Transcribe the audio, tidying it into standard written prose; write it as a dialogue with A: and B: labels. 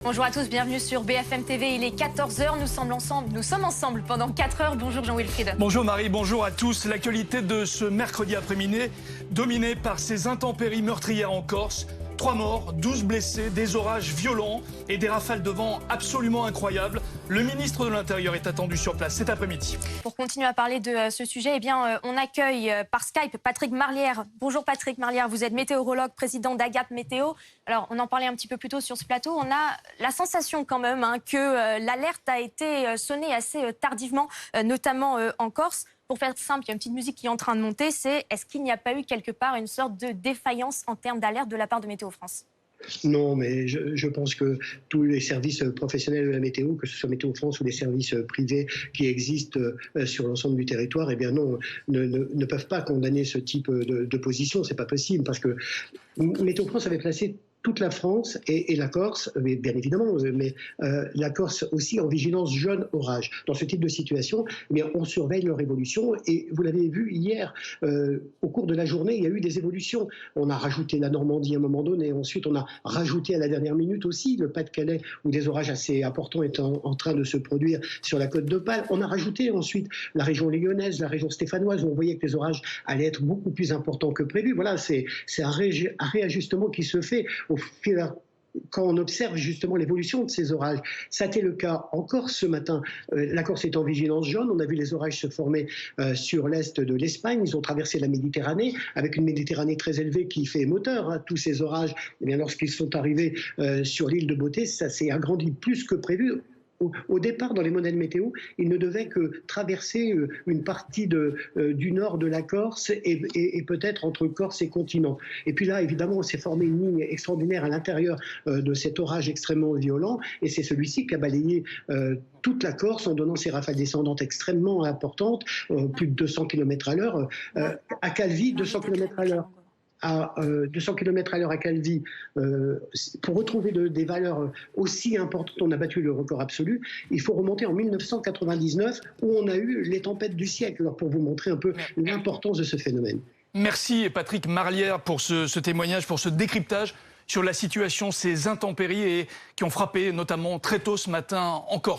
A: Bonjour à tous, bienvenue sur BFM TV. Il est 14 h, nous sommes ensemble pendant 4 heures. Bonjour Jean-Wilfried.
B: Bonjour Marie, bonjour à tous. L'actualité de ce mercredi après-midi, dominée par ces intempéries meurtrières en Corse. 3 morts, 12 blessés, des orages violents et des rafales de vent absolument incroyables. Le ministre de l'Intérieur est attendu sur place cet après-midi.
A: Pour continuer à parler de ce sujet, on accueille par Skype Patrick Marlière. Bonjour Patrick Marlière, vous êtes météorologue, président d'Agap Météo. Alors, on en parlait un petit peu plus tôt sur ce plateau. On a la sensation quand même que l'alerte a été sonnée assez tardivement, notamment en Corse. Pour faire simple, il y a une petite musique qui est en train de monter. C'est est-ce qu'il n'y a pas eu quelque part une sorte de défaillance en termes d'alerte de la part de Météo France ?
C: Non, mais je pense que tous les services professionnels de la météo, que ce soit Météo France ou les services privés qui existent sur l'ensemble du territoire, eh bien non, ne peuvent pas condamner ce type de position. C'est pas possible parce que Météo France avait placé toute la France et la Corse, bien évidemment, mais la Corse aussi en vigilance jaune orage. Dans ce type de situation, eh bien, on surveille leur évolution et vous l'avez vu hier, au cours de la journée, il y a eu des évolutions. On a rajouté la Normandie à un moment donné, ensuite on a rajouté à la dernière minute aussi le Pas-de-Calais où des orages assez importants étaient en train de se produire sur la côte d'Opale. On a rajouté ensuite la région lyonnaise, la région stéphanoise où on voyait que les orages allaient être beaucoup plus importants que prévu. Voilà, c'est un réajustement qui se fait quand on observe justement l'évolution de ces orages. Ça a été le cas en Corse ce matin. La Corse est en vigilance jaune. On a vu les orages se former sur l'est de l'Espagne. Ils ont traversé la Méditerranée, avec une Méditerranée très élevée qui fait moteur. Tous ces orages, eh bien, lorsqu'ils sont arrivés sur l'île de Beauté, ça s'est agrandi plus que prévu. Au départ, dans les modèles météo, il ne devait que traverser une partie du nord de la Corse et peut-être entre Corse et continent. Et puis là, évidemment, on s'est formé une ligne extraordinaire à l'intérieur de cet orage extrêmement violent. Et c'est celui-ci qui a balayé toute la Corse en donnant ces rafales descendantes extrêmement importantes, plus de 200 km à l'heure. À Calvi, 200 km à l'heure. À 200 km à l'heure à Calvi, pour retrouver des valeurs aussi importantes, on a battu le record absolu, il faut remonter en 1999 où on a eu les tempêtes du siècle, alors pour vous montrer un peu l'importance de ce phénomène.
B: Merci Patrick Marlière pour ce témoignage, pour ce décryptage sur la situation, ces intempéries qui ont frappé notamment très tôt ce matin en Corse.